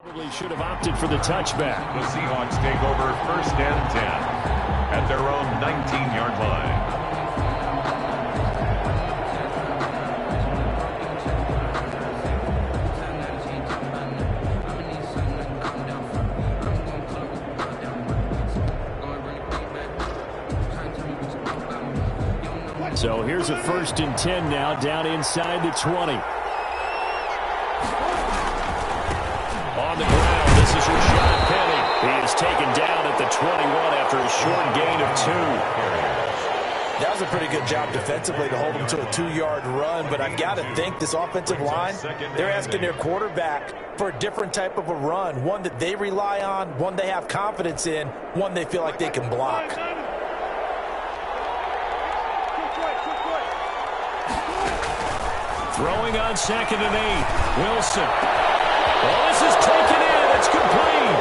Probably should have opted for the touchback. The Seahawks take over 1st and 10 at their own 19-yard line. So here's a 1st and 10 now, down inside the 20. On the ground, this is Rashad Penny. He is taken down at the 21 after a short gain of 2. That was a pretty good job defensively to hold him to a 2-yard run, but I've got to think this offensive line, they're asking their quarterback for a different type of a run, one that they rely on, one they have confidence in, one they feel like they can block. Throwing on 2nd and 8. Wilson. Oh, this is taken in. It's complete.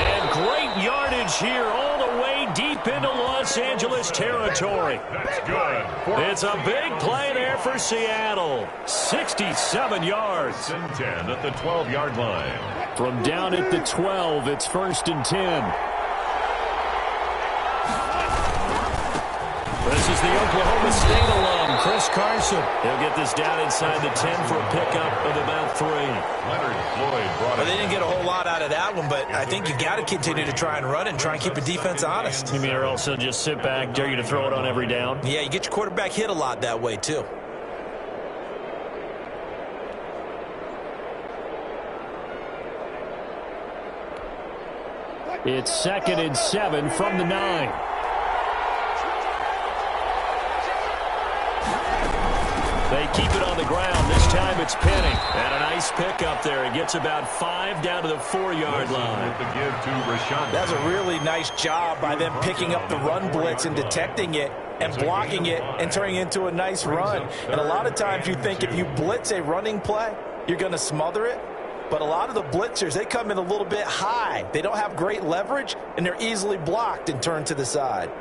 And great yardage here all the way deep into Los Angeles territory. That's good. It's a big play there for Seattle. 67 yards. 10 at the 12-yard line. From down at the 12, it's 1st and 10. This is the Oklahoma State alum, Chris Carson. He'll get this down inside the 10 for a pickup of about 3. Leonard Floyd brought it. Well, they didn't get a whole lot out of that one, but I think you've got to continue to try and run and try and keep the defense honest. You mean or else they'll just sit back, dare you to throw it on every down? Yeah, you get your quarterback hit a lot that way, too. It's 2nd and 7 from the 9. They keep it on the ground. This time it's Penny. And a nice pickup there. He gets about 5 down to the 4-yard line. With the give to Rashad. That's a really nice job by them picking up the run blitz and detecting it and blocking it and turning it into a nice run. And a lot of times you think if you blitz a running play, you're going to smother it. But a lot of the blitzers, they come in a little bit high. They don't have great leverage, and they're easily blocked and turned to the side.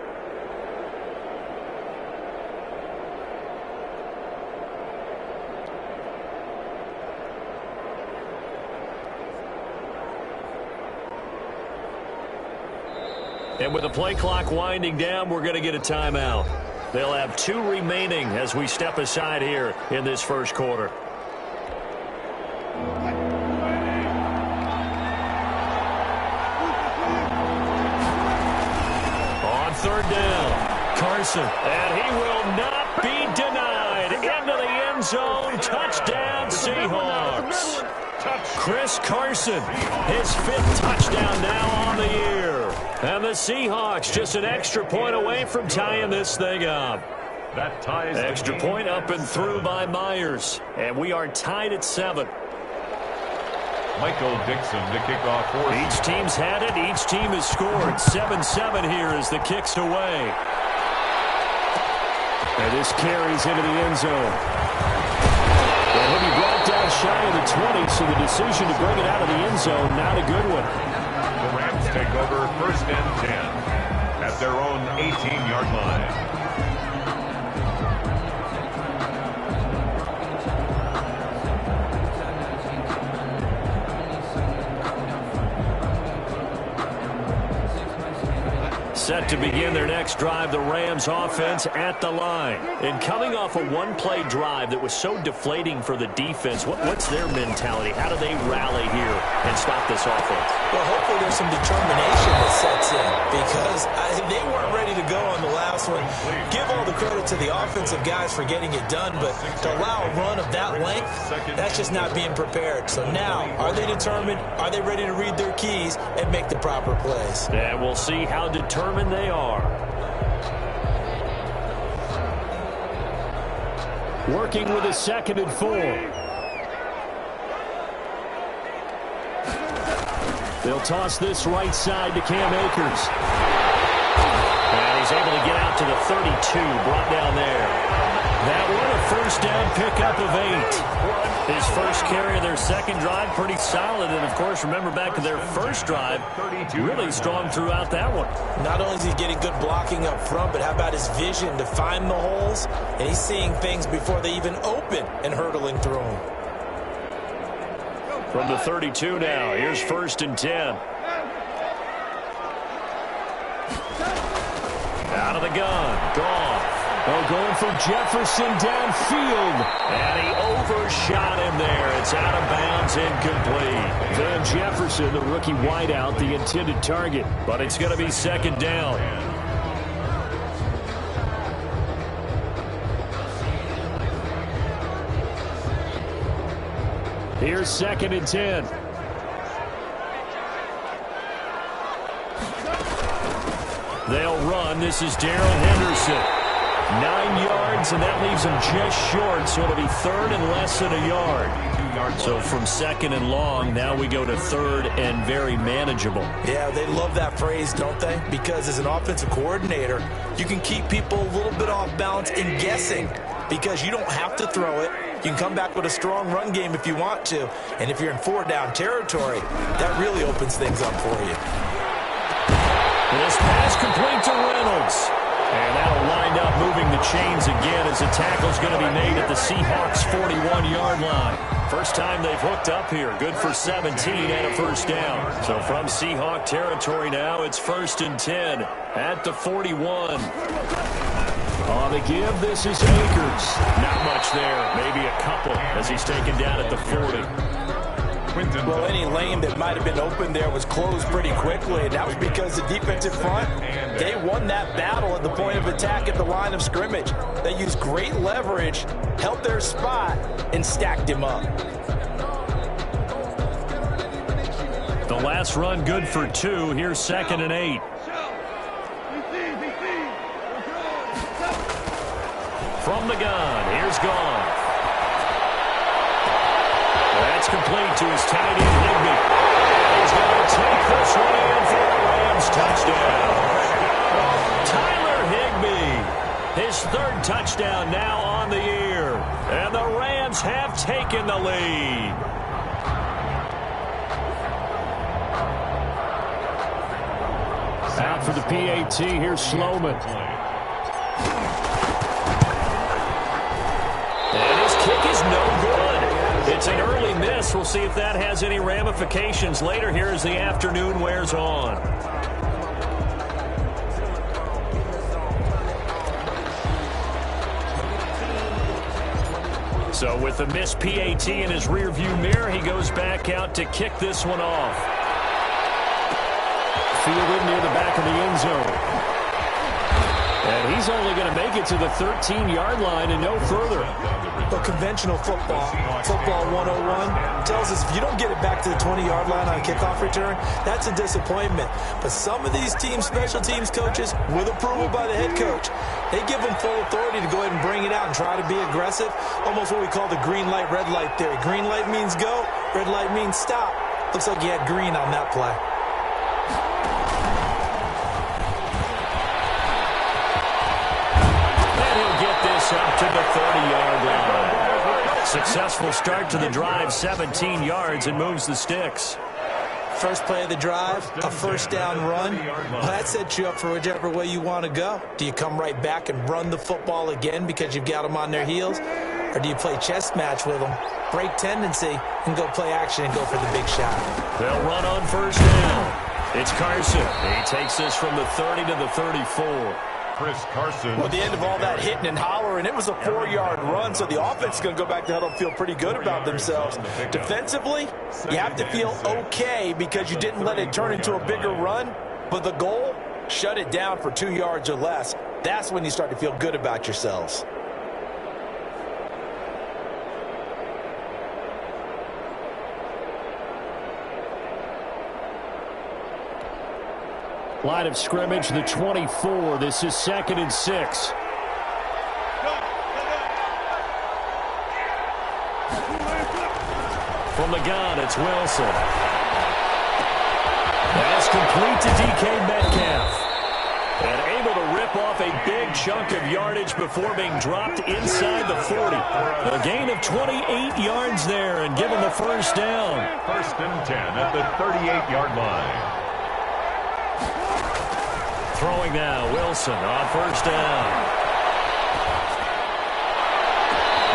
And with the play clock winding down, we're going to get a timeout. They'll have 2 remaining as we step aside here in this first quarter. On 3rd down, Carson. And he will not be denied. Into the end zone. Touchdown, Seahawks. Chris Carson, his 5th touchdown now on the year. And the Seahawks just an extra point away from tying this thing up. That ties extra point up and through by Myers. And we are tied at 7. Michael Dixon to kick off for each team's had it. Each team has scored. 7-7 here as the kick's away. And this carries into the end zone. And he'll be brought down shy of the 20, so the decision to bring it out of the end zone, not a good one. The Rams take over 1st and 10 at their own 18-yard line. Set to begin their next drive, the Rams offense at the line. And coming off a one-play drive that was so deflating for the defense, what's their mentality? How do they rally here and stop this offense? Well, hopefully there's some determination that sets in because they weren't ready to go on the last one. Give all the credit to the offensive guys for getting it done, but to allow a run of that length, that's just not being prepared. So now, are they determined? Are they ready to read their keys and make the proper plays? And we'll see how determined they are. Working with a 2nd and 4. They'll toss this right side to Cam Akers. And he's able to get out to the 32, brought down there. That one, a 1st down pickup of 8. His first carry of their second drive, pretty solid. And, of course, remember back to their first drive, really strong throughout that one. Not only is he getting good blocking up front, but how about his vision to find the holes? And he's seeing things before they even open and hurtling through them. From the 32 now, here's 1st and 10. Out of the gun, gone. Oh, going for Jefferson downfield. And he overshot him there. It's out of bounds, incomplete. Van Jefferson, the rookie wideout, the intended target. But it's going to be 2nd down. Here's 2nd and 10. They'll run. This is Darrell Henderson. 9 yards, and that leaves him just short, so it'll be 3rd and less than a yard. So from 2nd and long, now we go to 3rd and very manageable. Yeah, they love that phrase, don't they? Because as an offensive coordinator, you can keep people a little bit off balance in guessing because you don't have to throw it. You can come back with a strong run game if you want to. And if you're in 4-down territory, that really opens things up for you. This pass complete to Reynolds. And that'll wind up moving the chains again as the tackle's going to be made at the Seahawks' 41-yard line. First time they've hooked up here. Good for 17 and a 1st down. So from Seahawk territory now, it's 1st and 10 at the 41. On the give, this is Akers. Not much there. Maybe a couple as he's taken down at the 40. Well, any lane that might have been open there was closed pretty quickly, and that was because the defensive front, they won that battle at the point of attack at the line of scrimmage. They used great leverage, held their spot, and stacked him up. The last run good for 2. Here's 2nd and 8. From the gun, here's Gone. That's complete to his tight end, Higbee. He's going to take this one in for the Rams touchdown. Tyler Higbee, his 3rd touchdown now on the year. And the Rams have taken the lead. Out for the PAT, here's Sloman. And his kick is no good. It's an early miss. We'll see if that has any ramifications later here as the afternoon wears on. So with the missed PAT in his rearview mirror, he goes back out to kick this one off. Fielded near the back of the end zone. And he's only going to make it to the 13-yard line and no further. But conventional football 101, tells us if you don't get it back to the 20-yard line on a kickoff return, that's a disappointment. But some of these special teams coaches, with approval by the head coach, they give them full authority to go ahead and bring it out and try to be aggressive. Almost what we call the green light, red light theory. Green light means go, red light means stop. Looks like you had green on that play. Up to the 30-yard line. Successful start to the drive, 17 yards, and moves the sticks. First play of the drive, a 1st down run. Well, that sets you up for whichever way you want to go. Do you come right back and run the football again because you've got them on their heels? Or do you play chess match with them, break tendency, and go play action and go for the big shot? They'll run on 1st down. It's Carson. He takes this from the 30 to the 34. Chris Carson. Well, at the end of all that hitting and hollering, it was a 4-yard run, so the offense is going to go back to huddle and feel pretty good about themselves. Defensively, you have to feel okay because you didn't let it turn into a bigger run, but the goal, shut it down for 2 yards or less. That's when you start to feel good about yourselves. Line of scrimmage, the 24. This is 2nd and 6. From the gun, it's Wilson. Pass complete to DK Metcalf. And able to rip off a big chunk of yardage before being dropped inside the 40. A gain of 28 yards there and give him the 1st down. 1st and 10 at the 38-yard line. Throwing now, Wilson on 1st down.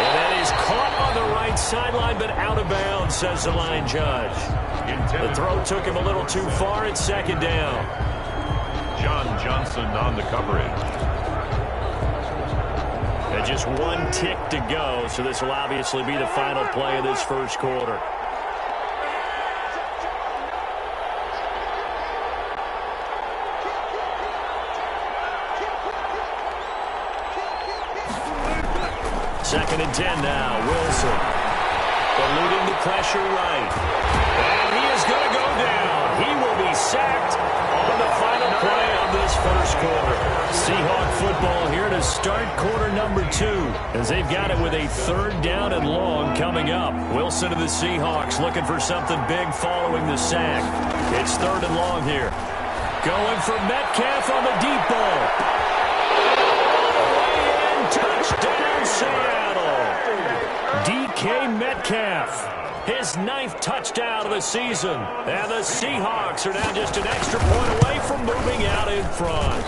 And that is caught on the right right sideline, but out of bounds, says the line judge. The throw took him a little too far at second down. John Johnson on the coverage. And just one tick to go, so this will obviously be the final play of this first quarter. Second and 10 now. Wilson eluding the pressure right. And he is going to go down. He will be sacked on the final play of this first quarter. Seahawk football here to start quarter number 2 as they've got it with a third down and long coming up. Wilson and the Seahawks looking for something big following the sack. It's third and long here. Going for Metcalf on the deep ball. And touchdown, Seattle. DK Metcalf. His 9th touchdown of the season. And the Seahawks are now just an extra point away from moving out in front.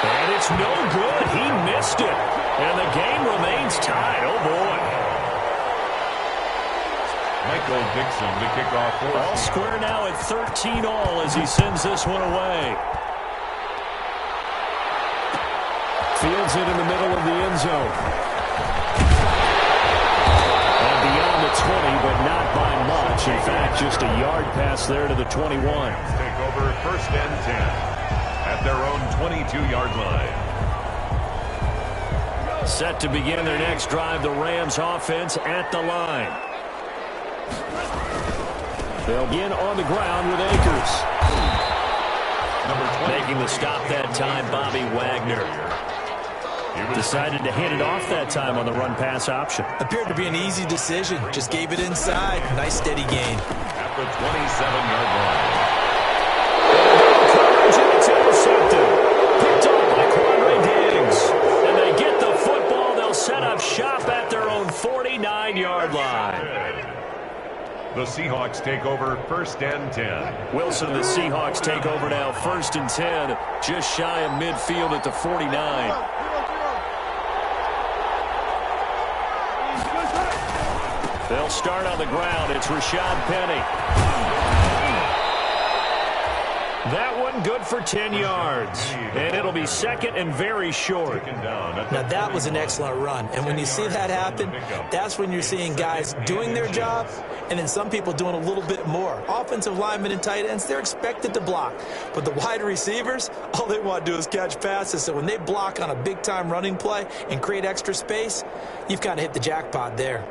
And it's no good. He missed it. And the game remains tied. Oh, boy. Michael Dixon, the kickoff for All square now at 13 all as he sends this one away. Fields it in the middle of the end zone. And beyond the 20, but not by much. In fact, just a yard pass there to the 21. Take over first and 10 at their own 22-yard line. Set to begin their next drive, the Rams offense at the line. They'll begin on the ground with Akers. Making the stop that time, Bobby Wagner. Decided to hand it off that time on the run-pass option. Appeared to be an easy decision. Just gave it inside. Nice steady gain. At the 27-yard line. Coverage, and it's intercepted. Picked up by Quandre Diggs. And they get the football. They'll set up shop at their own 49-yard line. The Seahawks take over first and 10. Wilson and the Seahawks take over now first and 10. Just shy of midfield at the 49. They'll start on the ground. It's Rashad Penny. That one good for 10 yards. And it'll be second and very short. Now that was an excellent run. And when you see that happen, that's when you're seeing guys doing their job and then some people doing a little bit more. Offensive linemen and tight ends, they're expected to block. But the wide receivers, all they want to do is catch passes. So when they block on a big-time running play and create extra space, you've kind of hit the jackpot there.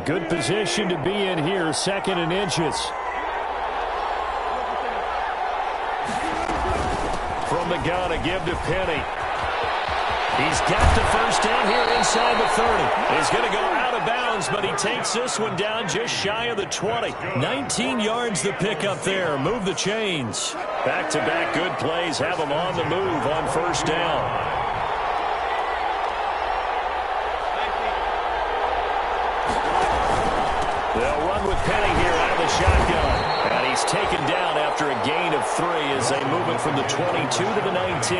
Good position to be in here, second and inches. From the gun, a give to Penny. He's got the first down here inside the 30. He's going to go out of bounds, but he takes this one down just shy of the 20. 19 yards the pickup there. Move the chains. Back-to-back good plays have him on the move on first down. They'll run with Penny here out of the shotgun. And he's taken down after a gain of 3 as they move it from the 22 to the 19.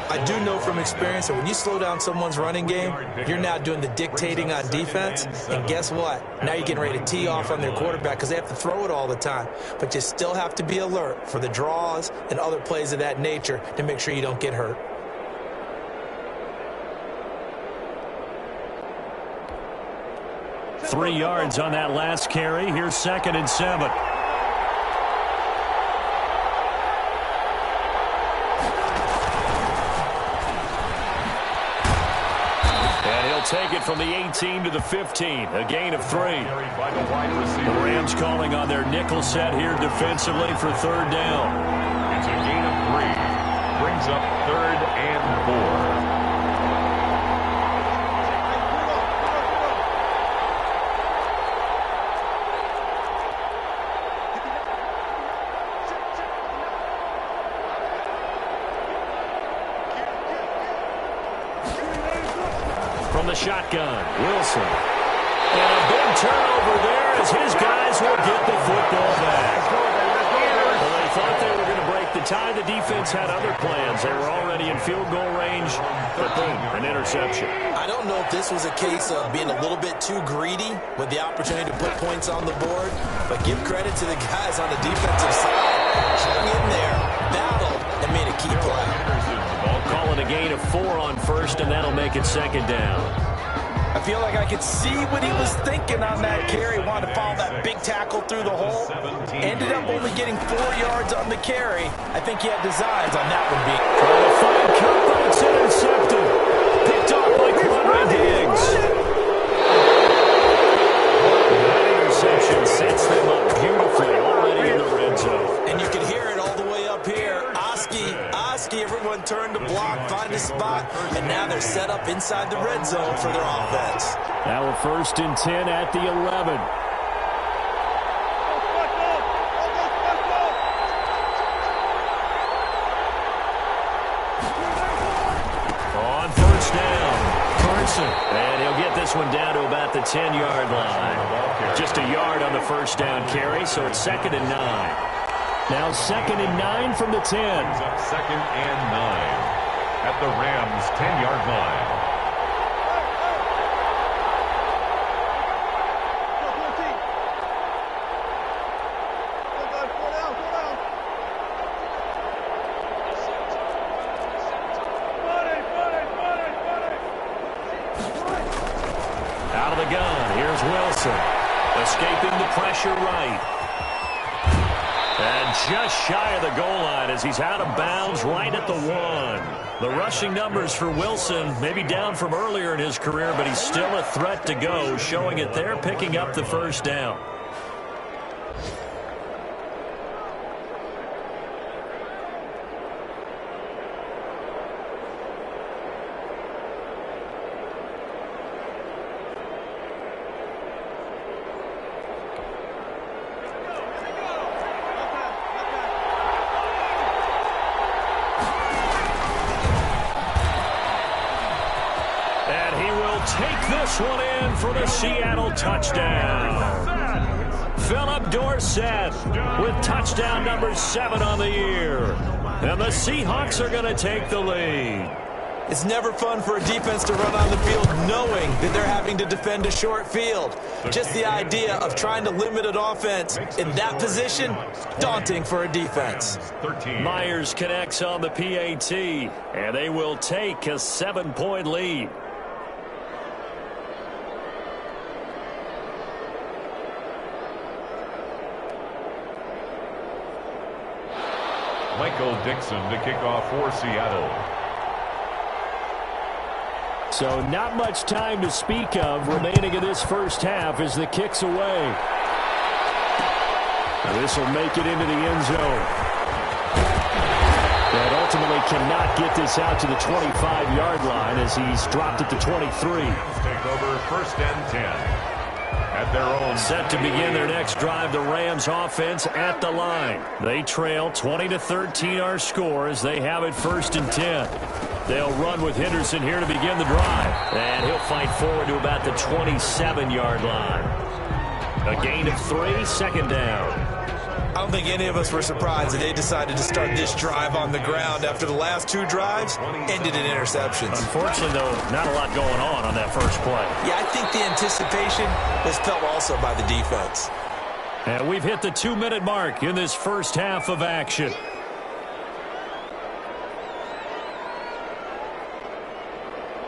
I do know from experience that when you slow down someone's running game, you're now doing the dictating on defense. And guess what? Now you're getting ready to tee off on their quarterback because they have to throw it all the time. But you still have to be alert for the draws and other plays of that nature to make sure you don't get hurt. Three yards on that last carry. Here's second and 7. And he'll take it from the 18 to the 15. A gain of 3. The Rams calling on their nickel set here defensively for third down. It's a gain of 3. Brings up third and 4. From the shotgun, Wilson. And a big turnover there as his guys will get the football back. Well, they thought they were going to break the time, the defense had other plans. They were already in field goal range, but boom, an interception. I don't know if this was a case of being a little bit too greedy with the opportunity to put points on the board, but give credit to the guys on the defensive side. Hung in there, battled, and made a key play. Calling a gain of 4 on first, and that'll make it second down. I feel like I could see what he was thinking on that carry. Wanted to follow that big tackle through the hole. Ended up only getting 4 yards on the carry. I think he had designs on that one being. Trying to find Cup, but it's intercepted. Picked off by Quadri Diggs. That interception sets them up beautifully already in the red zone. And you can hear it all the way up here. Oski, everyone turned to block, find a spot, and now they're set up inside the red zone for their offense. Now we're 1st and 10 at the 11. On 1st down, Carson. And he'll get this one down to about the 10-yard line. Just a yard on the 1st down carry, so it's 2nd and 9. Now 2nd and 9 from the 10. 2nd and 9 at the Rams' 10-yard line. Out of the gun, here's Wilson. Escaping the pressure right. And just shy of the goal line as he's out of bounds right at the 1. The rushing numbers for Wilson maybe down from earlier in his career, but he's still a threat to go, showing it there, picking up the 1st down. Take this one in for the Seattle touchdown. Philip Dorsett with touchdown number 7 on the year. And the Seahawks are going to take the lead. It's never fun for a defense to run on the field knowing that they're having to defend a short field. Just the idea of trying to limit an offense in that position, daunting for a defense. Myers connects on the PAT, and they will take a 7-point lead. Michael Dixon to kick off for Seattle. So not much time to speak of remaining in this first half as the kick's away. This will make it into the end zone. And ultimately cannot get this out to the 25-yard line as he's dropped it to 23. Take over 1st and 10. At their own. Set to begin their next drive, the Rams offense at the line. They trail 20-13 our score as they have it 1st and 10. They'll run with Henderson here to begin the drive. And he'll fight forward to about the 27-yard line. A gain of 3, 2nd down. I don't think any of us were surprised that they decided to start this drive on the ground after the last 2 drives ended in interceptions. Unfortunately, though, not a lot going on that first play. Yeah, I think the anticipation was felt also by the defense. And we've hit the 2-minute mark in this first half of action.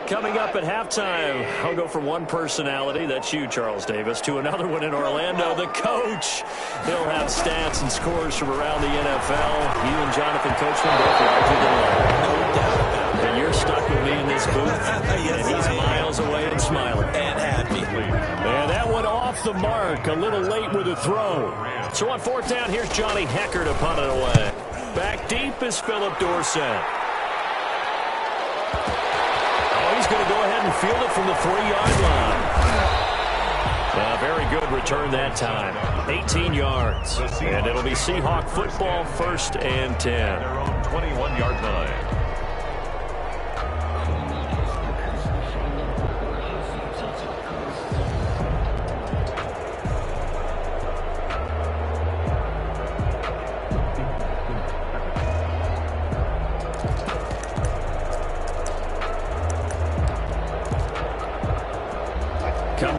Coming up at halftime, I'll go from one personality, that's you, Charles Davis, to another one in Orlando, the coach. He'll have stats and scores from around the NFL. You and Jonathan Coachman both larger than life. No doubt about it. And you're stuck with me in this booth. Yes, and he's miles away and smiling. And happy. And that one off the mark, a little late with a throw. So on 4th down, here's Johnny Hecker to punt it away. Back deep is Philip Dorsett. He's going to go ahead and field it from the 3-yard line. Very good return that time. 18 yards. And it'll be Seahawk football 1st and 10. Their own 21-yard line.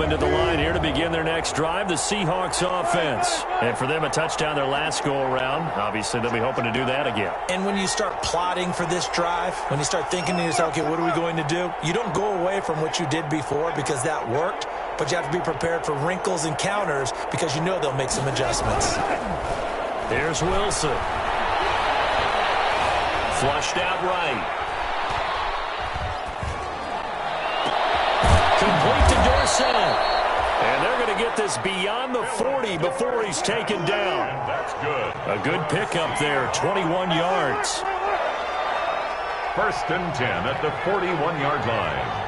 coming to the line here to begin their next drive, the Seahawks offense. And for them, a touchdown their last go-around. Obviously, they'll be hoping to do that again. And when you start plotting for this drive, when you start thinking to yourself, okay, what are we going to do? You don't go away from what you did before because that worked, but you have to be prepared for wrinkles and counters because you know they'll make some adjustments. Here's Wilson. Flushed out right. Complete to Dorsett. And they're going to get this beyond the 40 before he's taken down. And that's good. A good pickup there, 21 yards. First and 10 at the 41-yard line.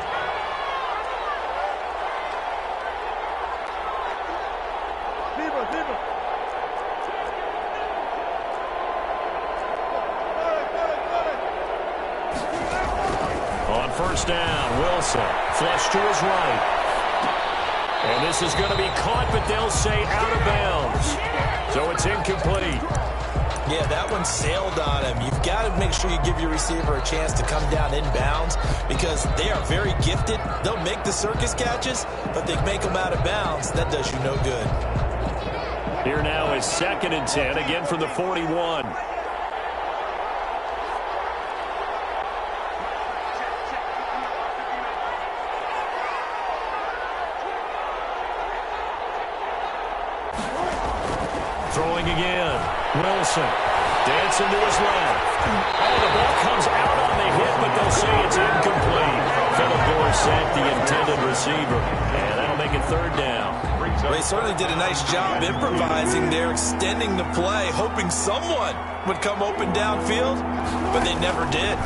First down, Wilson, flush to his right. And this is going to be caught, but they'll say out of bounds. So it's incomplete. Yeah, that one sailed on him. You've got to make sure you give your receiver a chance to come down inbounds because they are very gifted. They'll make the circus catches, but they make them out of bounds. That does you no good. Here now is 2nd and 10, again from the 41. Throwing again. Wilson dancing to his left. Oh, the ball comes out on the hit, but they'll say it's incomplete. Philip Dorsett, the intended receiver. And that'll make it 3rd down. They certainly did a nice job improvising there, extending the play, hoping someone would come open downfield, but they never did.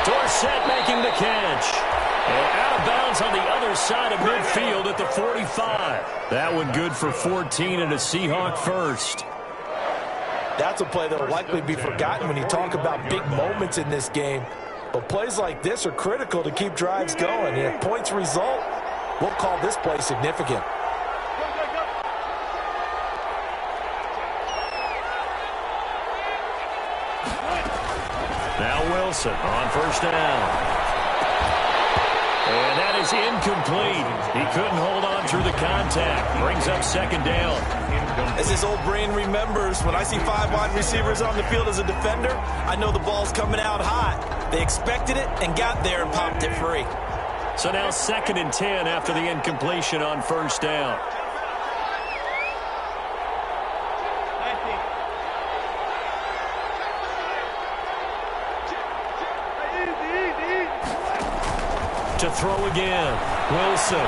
Dorsett making the catch. And out of bounds on the other side of midfield at the 45. That one good for 14 and a Seahawk first. That's a play that will likely be forgotten when you talk about big moments in this game. But plays like this are critical to keep drives going. And if points result, we'll call this play significant. Now Wilson on first down. And that is incomplete. He couldn't hold on through the contact. Brings up 2nd down. As his old brain remembers, when I see 5 wide receivers on the field as a defender, I know the ball's coming out hot. They expected it and got there and popped it free. So now 2nd and 10 after the incompletion on first down. To throw again. Wilson.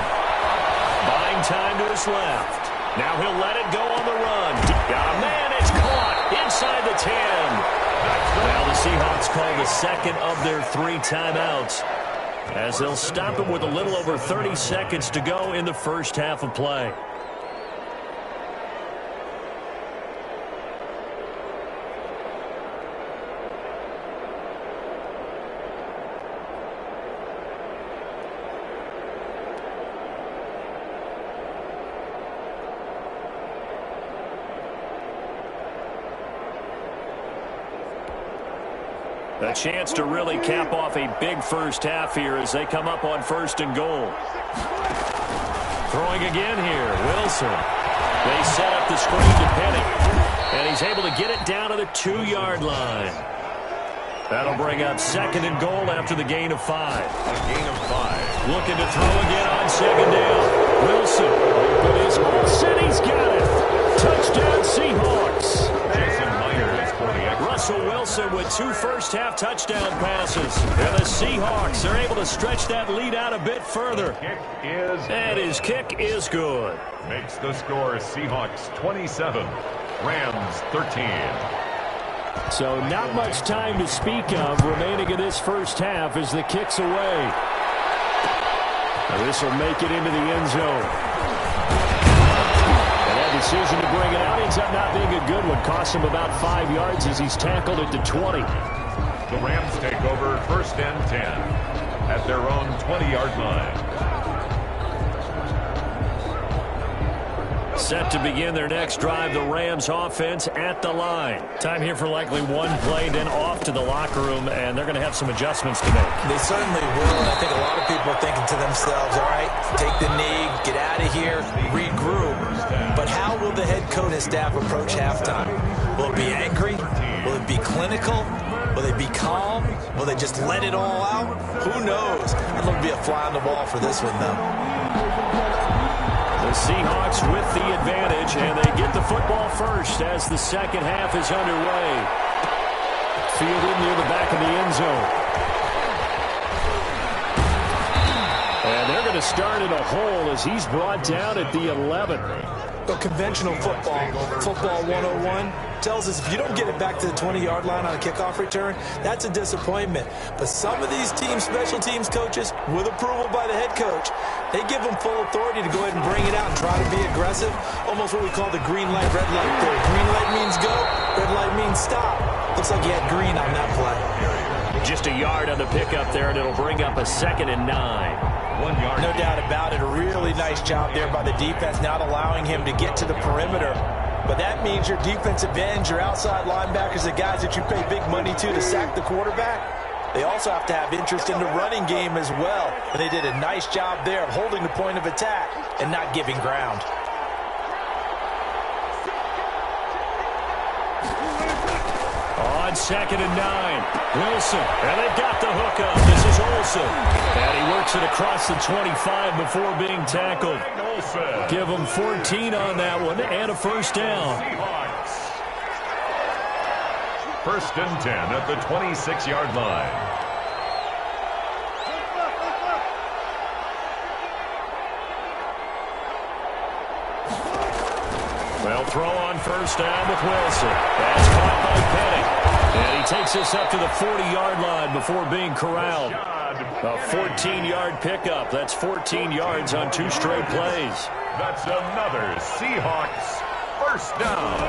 Buying time to his left. Now he'll let it go on the run. Oh, man, it's caught inside the 10. Now the Seahawks call the 2nd of their 3 timeouts as they'll stop him with a little over 30 seconds to go in the first half of play. A chance to really cap off a big first half here as they come up on 1st and goal. Throwing again here, Wilson. They set up the screen to Penny, and he's able to get it down to the 2-yard line. That'll bring up 2nd and goal after the gain of 5. A gain of 5. Looking to throw again on 2nd down. Wilson, open is all set. He's got it. Touchdown Seahawks. Russell Wilson with 2 first-half touchdown passes. And the Seahawks are able to stretch that lead out a bit further. And his kick is good. Makes the score Seahawks 27, Rams 13. So not much time to speak of remaining in this first half as the kick's away. Now this will make it into the end zone. Decision to bring it out ends up not being a good one. Costs him about 5 yards as he's tackled at the 20. The Rams take over 1st and 10 at their own 20-yard line. Set to begin their next drive, the Rams offense at the line. Time here for likely one play, then off to the locker room, and they're going to have some adjustments to make. They certainly will, and I think a lot of people are thinking to themselves, all right, take the knee, get out of here, regroup. But how will the head coach and staff approach halftime? Will it be angry? Will it be clinical? Will they be calm? Will they just let it all out? Who knows? I'd love to be a fly on the wall for this one, though. The Seahawks with the advantage, and they get the football first as the second half is underway. Fielded near the back of the end zone. And they're going to start in a hole as he's brought down at the 11. But conventional football 101, tells us if you don't get it back to the 20-yard line on a kickoff return, that's a disappointment. But some of these special teams coaches, with approval by the head coach, they give them full authority to go ahead and bring it out and try to be aggressive. Almost what we call the green light, red light theory. Green light means go, red light means stop. Looks like you had green on that play. Just a yard on the pickup there, and it'll bring up a 2nd and 9. 1 yard. No doubt about it. A really nice job there by the defense, not allowing him to get to the perimeter. But that means your defensive ends, your outside linebackers, the guys that you pay big money to sack the quarterback, they also have to have interest in the running game as well. And they did a nice job there of holding the point of attack and not giving ground. On 2nd and 9, Wilson, and they've got the hook up. This is Olsen, and he works it across the 25 before being tackled. Give him 14 on that one and a first down. First and 10 at the 26-yard line. Well, throw on first down with Wilson. That's caught by Petty. And he takes us up to the 40-yard line before being corralled. A 14-yard pickup. That's 14 yards on 2 straight plays. That's another Seahawks first down.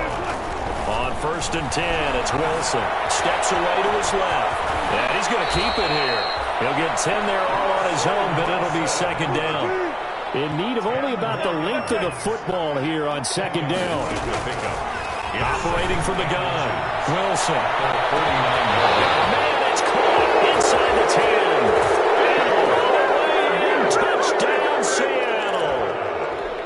On 1st and 10, it's Wilson. Steps away to his left. And he's going to keep it here. He'll get 10 there all on his own, but it'll be 2nd down. In need of only about the length of the football here on 2nd down. Operating from the gun, Wilson. Man, it's caught inside the 10. Touchdown, Seattle.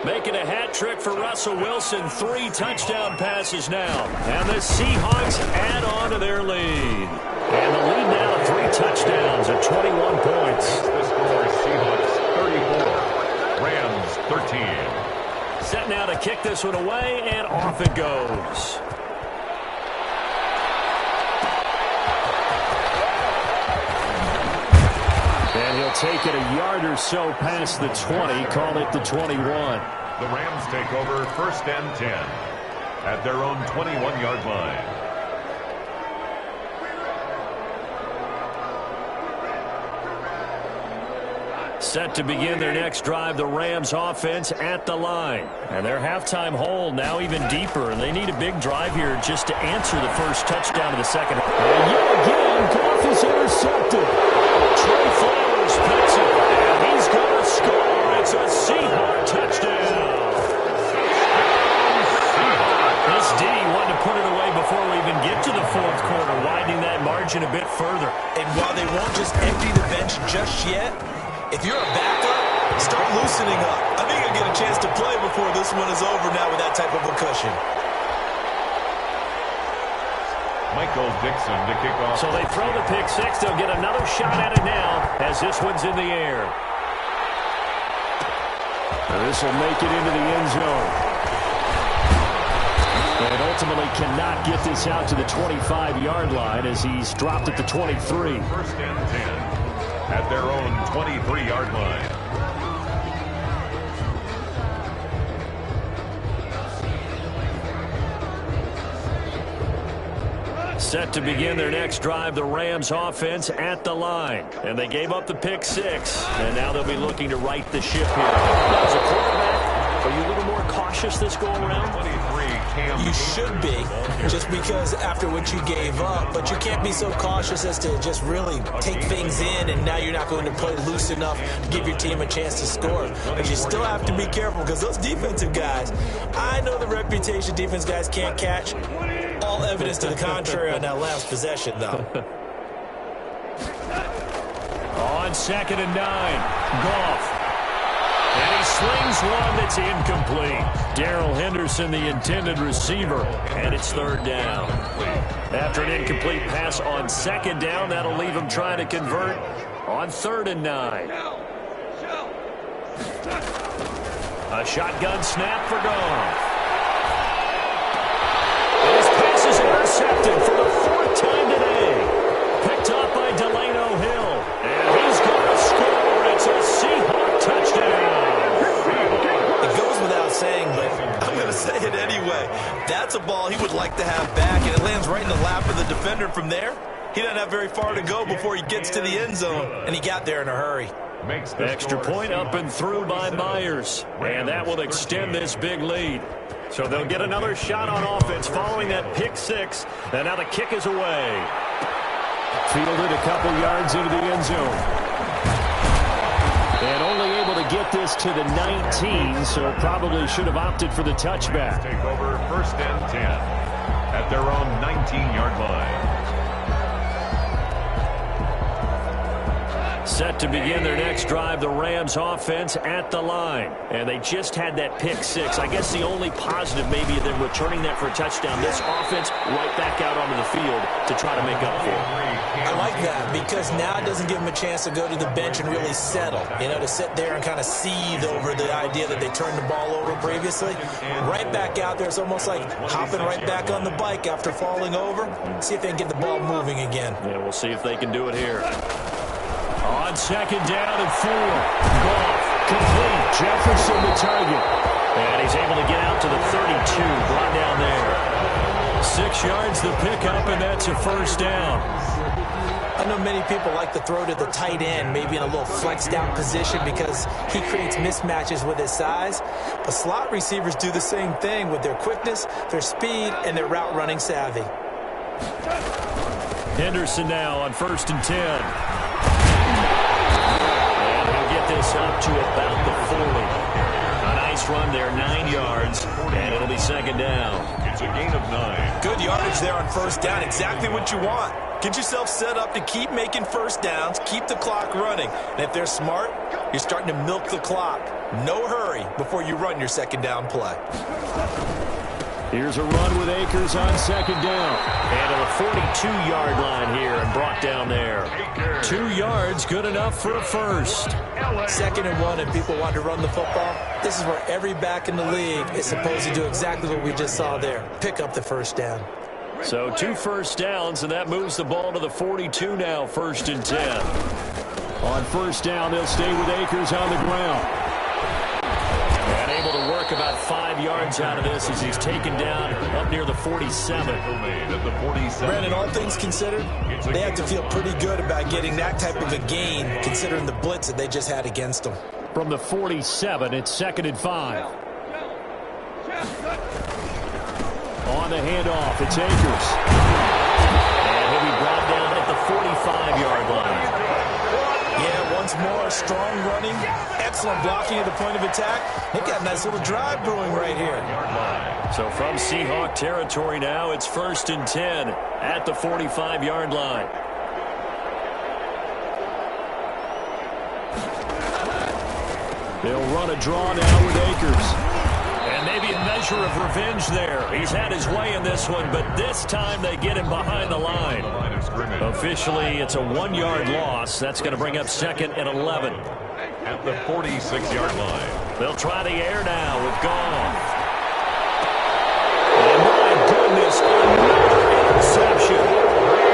Making a hat trick for Russell Wilson. 3 touchdown passes now. And the Seahawks add on to their lead. And the lead now 3 touchdowns at 21 points. The score is Seahawks 34. Rams 13. Set now to kick this one away, and off it goes. And he'll take it a yard or so past the 20, call it the 21. The Rams take over 1st and 10 at their own 21-yard line. Set to begin their next drive, the Rams offense at the line. And their halftime hole now even deeper, and they need a big drive here just to answer the first touchdown of the second. And yet again, Goff is intercepted. Trey Flowers picks it, and he's going to score. It's a Seahawk touchdown. This D wanted to put it away before we even get to the 4th quarter, widening that margin a bit further. And while they won't just empty the bench just yet, if you're a backup, start loosening up. I think you'll get a chance to play before this one is over now with that type of a cushion. Michael Dixon to kick off. So they throw the pick 6. They'll get another shot at it now as this one's in the air. This will make it into the end zone. And ultimately cannot get this out to the 25-yard line as he's dropped at the 23. 1st and 10 at their own 23-yard line. Set to begin their next drive, the Rams offense at the line. And they gave up the pick 6, and now they'll be looking to right the ship here. As a quarterback, are you a little more cautious cautious this go-around? You should be, just because after what you gave up, but you can't be so cautious as to just really take things in, and now you're not going to play loose enough to give your team a chance to score. But you still have to be careful, because those defensive guys, I know the reputation defense guys can't catch. All evidence to the contrary on that last possession, though. On 2nd and 9, Goff. And he slings one that's incomplete. Darrell Henderson, the intended receiver, and it's 3rd down. After an incomplete pass on 2nd down, that'll leave him trying to convert on 3rd and 9. A shotgun snap for Goff. And his pass is intercepted for the 4th time today. Picked up by Delano Hill. And he's going to score. It's a Seahawk touchdown. It goes without saying, but I'm going to say it anyway. That's a ball he would like to have back, and it lands right in the lap of the defender from there. He doesn't have very far to go before he gets to the end zone, and he got there in a hurry. Extra point up and through by Myers, and that will extend this big lead. So they'll get another shot on offense following that pick 6, and now the kick is away. Fielded a couple yards into the end zone. And only able to get this to the 19, so probably should have opted for the touchback. Take over 1st and 10 at their own 19-yard line. Set to begin their next drive, the Rams offense at the line. And they just had that pick 6. I guess the only positive maybe of them returning that for a touchdown. This offense right back out onto the field to try to make up for it. I like that, because now it doesn't give them a chance to go to the bench and really settle. You know, to sit there and kind of seethe over the idea that they turned the ball over previously. Right back out there, it's almost like hopping right back on the bike after falling over. See if they can get the ball moving again. Yeah, we'll see if they can do it here. On 2nd down and 4. Goff, complete. Jefferson the target. And he's able to get out to the 32. Brought down there. 6 yards the pickup, and that's a 1st down. I know many people like to throw to the tight end, maybe in a little flexed out position because he creates mismatches with his size. But slot receivers do the same thing with their quickness, their speed, and their route running savvy. Henderson now on 1st and 10. And he'll get this up to about the 40. A nice run there, 9 yards, and it'll be 2nd down. It's a gain of 9. Good yardage there on 1st down, exactly what you want. Get yourself set up to keep making 1st downs, keep the clock running. And if they're smart, you're starting to milk the clock. No hurry before you run your 2nd down play. Here's a run with Akers on 2nd down. And to the 42-yard line here and brought down there. 2 yards, good enough for a 1st. 2nd and 1, and people want to run the football. This is where every back in the league is supposed to do exactly what we just saw there. Pick up the 1st down. So 2 1st downs, and that moves the ball to the 42 now, 1st and 10. On 1st down, they'll stay with Akers on the ground. And able to work about 5 yards out of this as he's taken down up near the 47. Brandon, all things considered, they have to feel pretty good about getting that type of a gain, considering the blitz that they just had against them. From the 47, it's 2nd and 5. On the handoff, it's Akers. And he'll be brought down at the 45-yard line. Yeah, once more, strong running, excellent blocking at the point of attack. They've got a nice little drive brewing right here. So from Seahawk territory now, it's 1st and 10 at the 45-yard line. They'll run a draw now with Akers. And maybe a measure of revenge there. He's had his way in this one, but this time they get him behind the line. Officially, it's a 1-yard loss. That's going to bring up 2nd and 11. At the 46-yard line. They'll try the air now with Goff. And my goodness, another interception.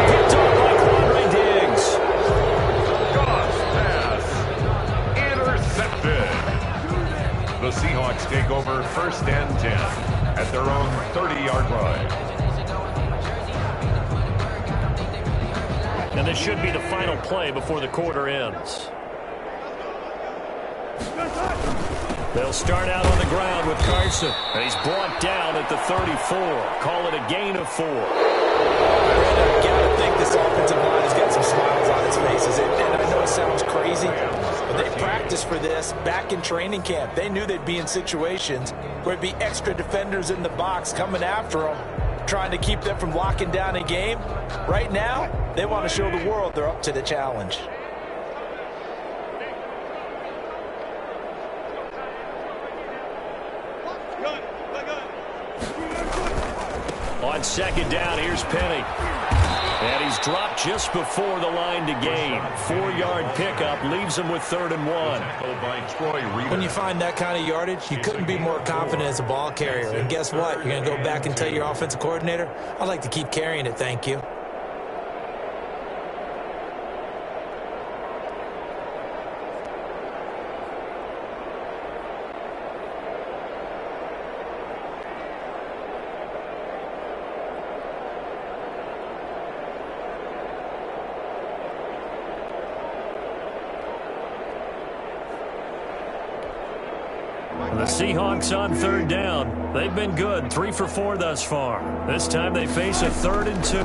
Picked up by Quadre Diggs. Goff's pass intercepted. The Seahawks take over 1st and 10 at their own 30-yard line. And this should be the final play before the quarter ends. They'll start out on the ground with Carson. And he's brought down at the 34. Call it a gain of 4. I gotta think this offensive line has got some smiles on its faces. And I know it sounds crazy, but they practiced for this back in training camp. They knew they'd be in situations where it'd be extra defenders in the box coming after them, trying to keep them from locking down a game. Right now, they want to show the world they're up to the challenge. On second down, here's Penny. And he's dropped just before the line to gain. 4-yard pickup leaves him with 3rd and 1. When you find that kind of yardage, you couldn't be more confident as a ball carrier. And guess what? You're going to go back and tell your offensive coordinator, I'd like to keep carrying it, thank you. The Seahawks on 3rd down. They've been good, 3 for 4 thus far. This time they face a 3rd and 2.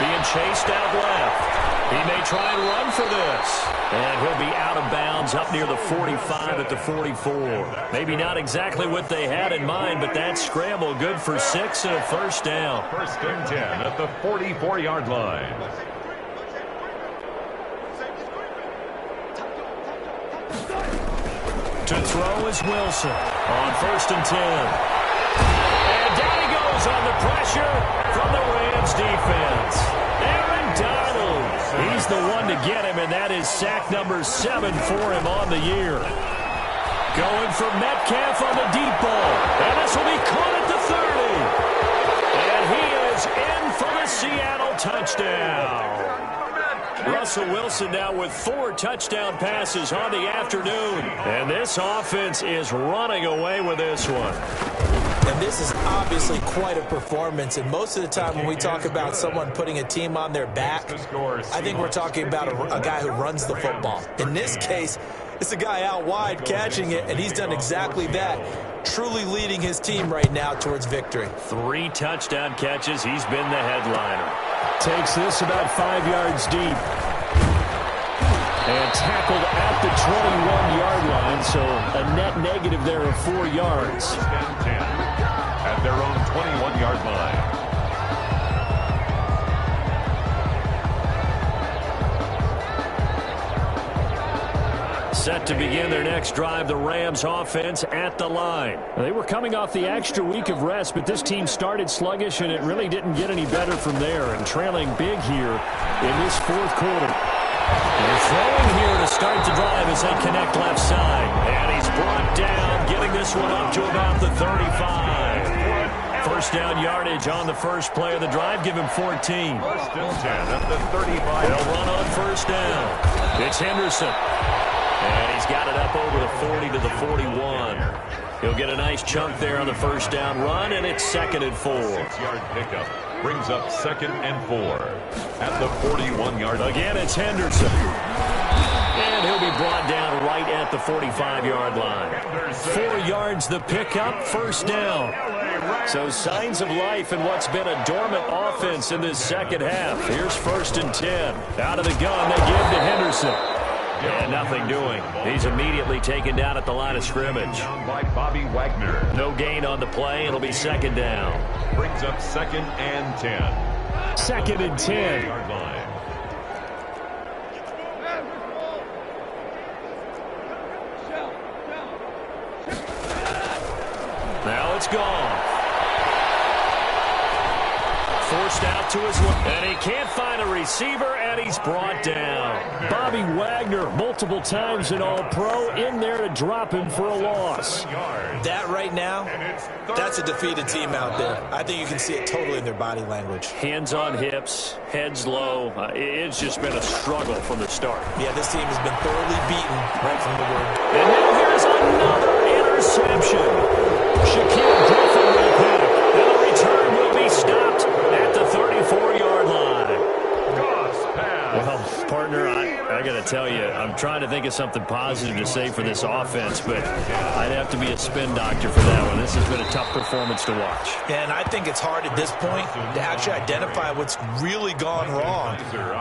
Being chased out left. He may try and run for this. And he'll be out of bounds up near the 45 at the 44. Maybe not exactly what they had in mind, but that scramble good for 6 and a 1st down. 1st and 10 at the 44-yard line. To throw is Wilson on 1st and 10. And down he goes on the pressure from the Rams defense. Aaron Donald. He's the one to get him, and that is sack number 7 for him on the year. Going for Metcalf on the deep ball. And this will be caught at the 30. And he is in for the Seattle touchdown. Russell Wilson now with 4 touchdown passes on the afternoon. And this offense is running away with this one. And this is obviously quite a performance. And most of the time when we talk about someone putting a team on their back, I think we're talking about a guy who runs the football. In this case, it's a guy out wide catching it, and he's done exactly that, truly leading his team right now towards victory. 3 touchdown catches. He's been the headliner. Takes this about 5 yards deep. And tackled at the 21-yard line, so a net negative there of 4 yards. 1st and 10 at their own 21-yard line. Set to begin their next drive, the Rams offense at the line. They were coming off the extra week of rest, but this team started sluggish, and it really didn't get any better from there, and trailing big here in this 4th quarter. They're throwing here to start the drive as they connect left side. And he's brought down, getting this one up to about the 35. 1st down yardage on the first play of the drive. Give him 14. 1st and 10 at the 35. They'll run on 1st down. It's Henderson. And he's got it up over the 40 to the 41. He'll get a nice chunk there on the 1st down run, and it's 2nd and 4. 6-yard pickup brings up 2nd and 4 at the 41-yard line. Again, it's Henderson. And he'll be brought down right at the 45-yard line. 4 yards the pickup, 1st down. So signs of life in what's been a dormant offense in this 2nd half. Here's 1st and 10. Out of the gun, they give to Henderson. And nothing doing. He's immediately taken down at the line of scrimmage. Down by Bobby Wagner. No gain on the play. It'll be 2nd down. Brings up 2nd and 10. 2nd and 10. Yard line. Now it's gone. Forced out to his left. And he can't find a receiver, and he's brought down. Bobby Wagner, multiple times an All-Pro, in there to drop him for a loss. That right now, that's a defeated team out there. I think you can see it totally in their body language. Hands on hips, heads low. It's just been a struggle from the start. Yeah, this team has been thoroughly beaten right from the word. And now here's another interception. Shaquille Griffin with a pick. And the return will be stopped at the 34-yard line. Well, partner, I got to tell you, I'm I'm trying to think of something positive to say for this offense, but I'd have to be a spin doctor for that one. This has been a tough performance to watch. And I think it's hard at this point to actually identify what's really gone wrong.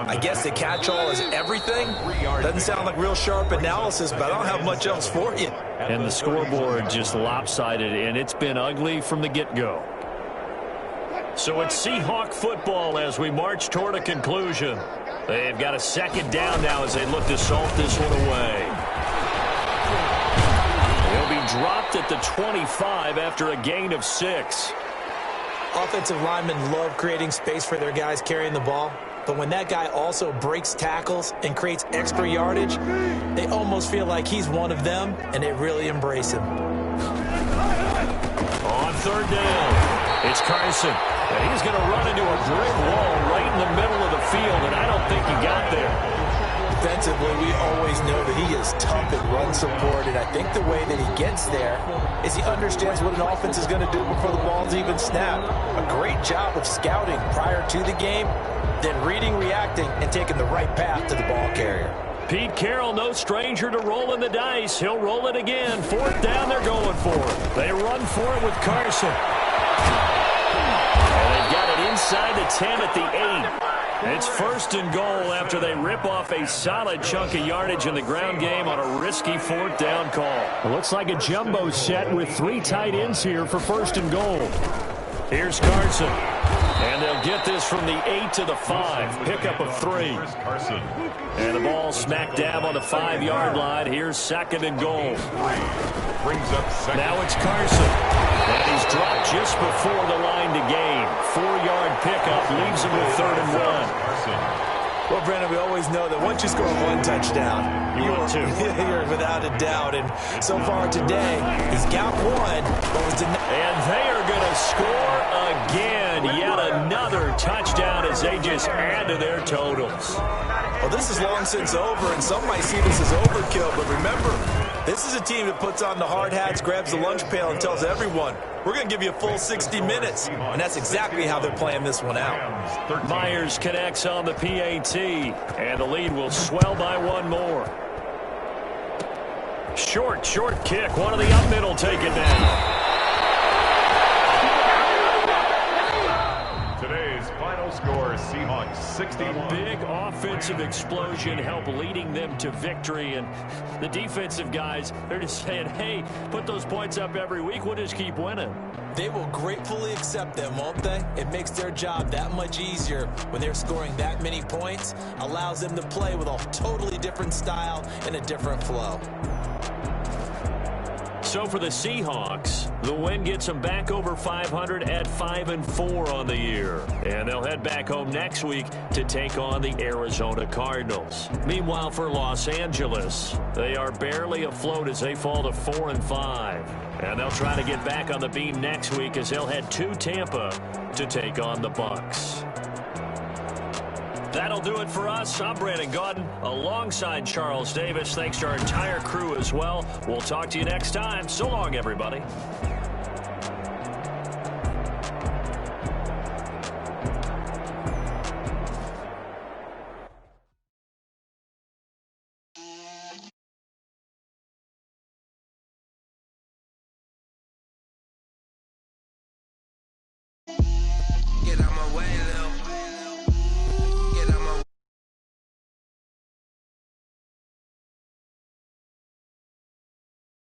I guess the catch-all is everything. Doesn't sound like real sharp analysis, but I don't have much else for you. And the scoreboard just lopsided, and it's been ugly from the get-go. So it's Seahawk football as we march toward a conclusion. They've got a second down now as they look to salt this one away. They'll be dropped at the 25 after a gain of 6. Offensive linemen love creating space for their guys carrying the ball. But when that guy also breaks tackles and creates extra yardage, they almost feel like he's one of them, and they really embrace him. On third down. It's Carson, and he's going to run into a brick wall right in the middle of the field, and I don't think he got there. Defensively, we always know that he is tough at run support, and I think the way that he gets there is he understands what an offense is going to do before the ball's even snapped. A great job of scouting prior to the game, then reading, reacting, and taking the right path to the ball carrier. Pete Carroll, no stranger to rolling the dice. He'll roll it again. Fourth down, they're going for it. They run for it with Carson. And they've got it inside the 10 at the 8. It's first and goal after they rip off a solid chunk of yardage in the ground game on a risky fourth down call. It looks like a jumbo set with 3 tight ends here for first and goal. Here's Carson. And they'll get this from the 8 to the 5. Pickup of 3. And the ball smack dab on the 5-yard line. Here's second and goal. Now it's Carson. And he's dropped just before the line to gain. 4-yard pickup leaves him with third and 1. Well, Brandon, we always know that once you score 1 touchdown, you're without a doubt. And so far today, he's got 1, but was denied. And they are going to score again. Yet another touchdown as they just add to their totals. Well, this is long since over, and some might see this as overkill. But remember, this is a team that puts on the hard hats, grabs the lunch pail, and tells everyone, we're going to give you a full 60 minutes. And that's exactly how they're playing this one out. Myers connects on the PAT, and the lead will swell by 1 more. Short kick. One of the up middle take it down. Today's final score, Seahawks 61. A big offensive explosion helped leading them to victory, and the defensive guys, they're just saying, hey, put those points up every week, we'll just keep winning. They will gratefully accept them, won't they? It makes their job that much easier when they're scoring that many points, allows them to play with a totally different style and a different flow. So for the Seahawks, the win gets them back over 500 at 5-4 on the year. And they'll head back home next week to take on the Arizona Cardinals. Meanwhile, for Los Angeles, they are barely afloat as they fall to 4-5. And they'll try to get back on the beam next week as they'll head to Tampa to take on the Bucs. That'll do it for us. I'm Brandon Gaudin alongside Charles Davis. Thanks to our entire crew as well. We'll talk to you next time. So long, everybody.